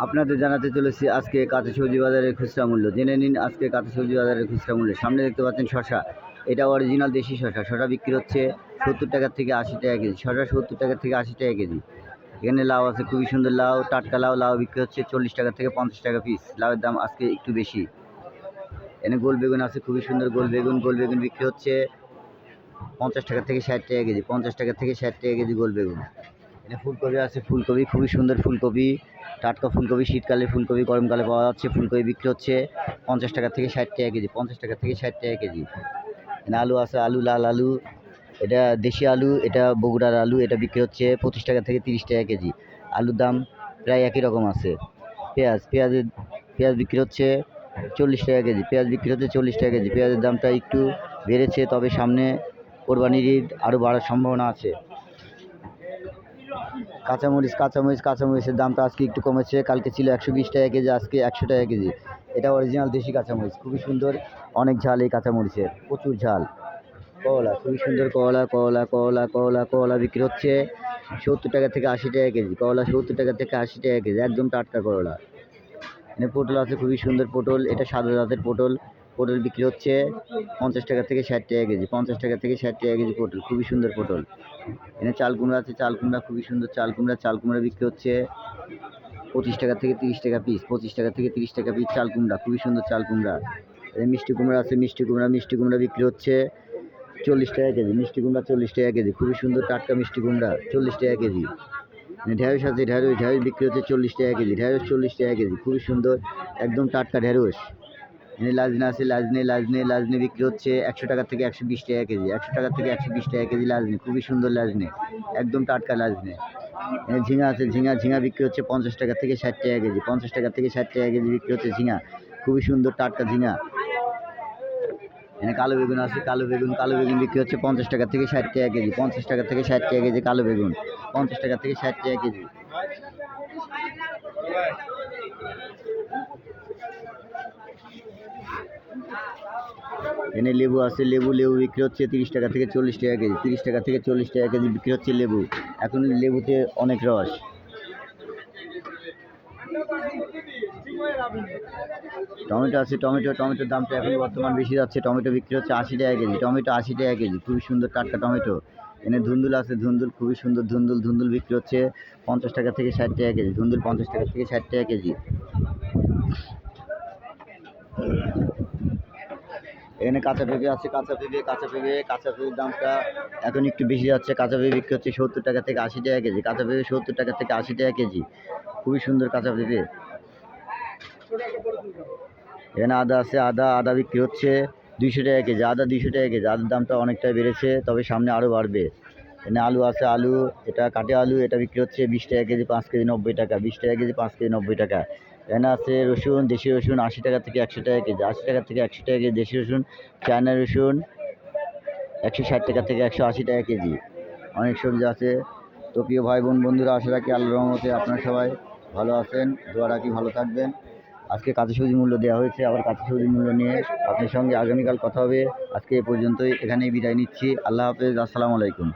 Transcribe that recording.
আপনাদের জানাতে চলেছি আজকে কাঁচা সবজি বাজারের খুচরা মূল্য। জেনে নিন আজকে কাঁচা সবজি বাজারের খুচরা মূল্য। সামনে দেখতে পাচ্ছেন শসা। এটা অরিজিনাল দেশি শসা। শসা বিক্রি হচ্ছে ৭০ টাকা থেকে ৮০ টাকা কেজি। শসা ৭০ টাকা থেকে ৮০ টাকা কেজি। এখানে লাউ আছে, খুবই সুন্দর লাউ, টাটকা লাউ। লাউ বিক্রি হচ্ছে ৪০ টাকা থেকে ৫০ টাকা পিস। লাউয়ের দাম আজকে একটু বেশি। এখানে গোল বেগুন আছে, খুবই সুন্দর গোল বেগুন। গোল বেগুন বিক্রি হচ্ছে ৫০ টাকা থেকে ৬০ টাকা কেজি। ৫০ টাকা থেকে ৬০ টাকা কেজি গোল বেগুন। এখানে ফুলকপি আছে, ফুলকপি খুবই সুন্দর ফুলকপি, টাটকা ফুলকপি। শীতকালে ফুলকপি, গরমকালে পাওয়া যাচ্ছে। ফুলকপি বিক্রি হচ্ছে ৫০ টাকা থেকে ৬০ টাকা কেজি। ৫০ টাকা থেকে ৬০ টাকা কেজি। এখানে আলু আছে, আলু লাল আলু, এটা দেশি আলু, এটা বগুড়ার আলু। এটা বিক্রি হচ্ছে ২৫ টাকা থেকে ৩০ টাকা কেজি। আলুর দাম প্রায় একই রকম আছে। পেঁয়াজ বিক্রি হচ্ছে ৪০ টাকা কেজি। পেঁয়াজ বিক্রি হচ্ছে ৪০ টাকা কেজি। পেঁয়াজের দামটা একটু বেড়েছে, তবে সামনে কোরবানির ঈদ আরও বাড়ার সম্ভাবনা আছে। কাঁচামরিচের দামটা আজকে একটু কমেছে। কালকে ছিল ১২০ টাকা কেজি, আজকে ১০০ টাকা কেজি। এটা অরিজিনাল দেশি কাঁচামরিচ, খুবই সুন্দর, অনেক ঝাল এই কাঁচামরিচের, প্রচুর ঝাল। করলা খুবই সুন্দর, করলা বিক্রি হচ্ছে ৭০ টাকা থেকে ৮০ টাকা কেজি। করলা ৭০ টাকা থেকে ৮০ টাকা কেজি, একদম টাটকা করলা। এখানে পটল আছে, খুবই সুন্দর পটল, এটা সাদা জাতের পটল। পটল বিক্রি হচ্ছে ৫০ টাকা থেকে ৬০ টাকা কেজি। ৫০ টাকা থেকে ৬০ টাকা কেজি পটল, খুবই সুন্দর পটল। এখানে চাল কুমড়া আছে, চাল কুমড়া খুবই সুন্দর চাল কুমড়া বিক্রি হচ্ছে ২৫ টাকা থেকে ৩০ টাকা পিস। ২৫ টাকা থেকে ৩০ টাকা পিস চাল কুমড়া, খুবই সুন্দর চাল কুমড়া। এখানে মিষ্টি কুমড়া আছে, মিষ্টি কুমড়া বিক্রি হচ্ছে ৪০ টাকা কেজি। মিষ্টি কুমড়া ৪০ টাকা কেজি, খুবই সুন্দর টাটকা মিষ্টি কুমড়া, ৪০ টাকা কেজি। ঢেঁড়স আছে, ঢেঁড়স বিক্রি হচ্ছে ৪০ টাকা কেজি। ঢেঁড়স ৪০ টাকা কেজি, খুবই সুন্দর, একদম টাটকা ঢেঁড়স। এখানে লাজনা আছে, লাজনে বিক্রি হচ্ছে ১০০ টাকা থেকে ১২০ টাকা কেজি। ১০০ টাকা থেকে ১২০ টাকা কেজি লাজনে, খুবই সুন্দর লাজনে, একদম টাটকা লাজনে। এখানে ঝিঙা আছে, ঝিঙা বিক্রি হচ্ছে ৫০ টাকা থেকে ৬০ টাকা কেজি। ৫০ টাকা থেকে ৬০ টাকা কেজি বিক্রি হচ্ছে ঝিঙা, খুবই সুন্দর টাটকা ঝিঙা। এখানে কালো বেগুন আছে, কালো বেগুন বিক্রি হচ্ছে ৫০ টাকা থেকে ৬০ টাকা কেজি। ৫০ টাকা থেকে ৬০ টাকা কেজি কালো বেগুন, ৫০ টাকা থেকে ৬০ টাকা কেজি। এখানে লেবু আছে, লেবু বিক্রি হচ্ছে ৩০ টাকা থেকে ৪০ টাকা কেজি। ৩০ টাকা থেকে ৪০ টাকা কেজি বিক্রি হচ্ছে লেবু, এখন লেবুতে অনেক রস। টমেটো আছে, টমেটোর দামটা এখন বর্তমান বেশি যাচ্ছে। টমেটো বিক্রি হচ্ছে ৮০ টাকা কেজি। টমেটো ৮০ টাকা কেজি, খুবই সুন্দর টাটকা টমেটো। এখানে ধুন্দুল আছে, খুবই সুন্দর ধুন্দুল বিক্রি হচ্ছে ৫০ টাকা থেকে ৬০ টাকা কেজি। ধুন্দুল ৫০ টাকা থেকে ৬০ টাকা কেজি। এখানে কাঁচা পেঁপে আছে, কাঁচা পেঁপের দামটা এখন একটু বেশি যাচ্ছে। কাঁচা পেঁপে বিক্রি হচ্ছে ৭০ টাকা থেকে ৮০ টাকা কেজি। কাঁচা পেঁপে ৭০ টাকা থেকে ৮০ টাকা কেজি, খুবই সুন্দর কাঁচা পেঁপে। এখানে আদা আছে, আদা বিক্রি হচ্ছে ২০০ টাকা কেজি। আদা ২০০ টাকা কেজি, আদার দামটা অনেকটাই বেড়েছে, তবে সামনে আরও বাড়বে। এখানে আলু আছে, এটা কাটে আলু, এটা বিক্রি হচ্ছে ২০ টাকা কেজি, ৫ কেজি ৯০ টাকা। ২০ টাকা কেজি, ৫ কেজি ৯০ টাকা। এখানে আছে রসুন, দেশি রসুন ৮০ টাকা থেকে ১০০ টাকা কেজি। ৮০ টাকা থেকে ১০০ টাকা কেজি দেশি রসুন। চায়না রসুন ১৬০ টাকা থেকে ১৮০ টাকা কেজি। অনেক সবজি আছে। তো প্রিয় ভাই বন্ধুরা, আশা রাখি আল্লাহর রহমতে আপনারা সবাই ভালো আছেন। দোয়া রাখি ভালো থাকবেন। আজকে কাঁচা সবজির মূল্য দেওয়া হয়েছে, আবার কাঁচা সবজির মূল্য নিয়ে আপনার সঙ্গে আগামীকাল কথা হবে। আজকে এ পর্যন্তই, এখানেই বিদায় নিচ্ছি। আল্লাহ হাফেজ, আসসালামু আলাইকুম।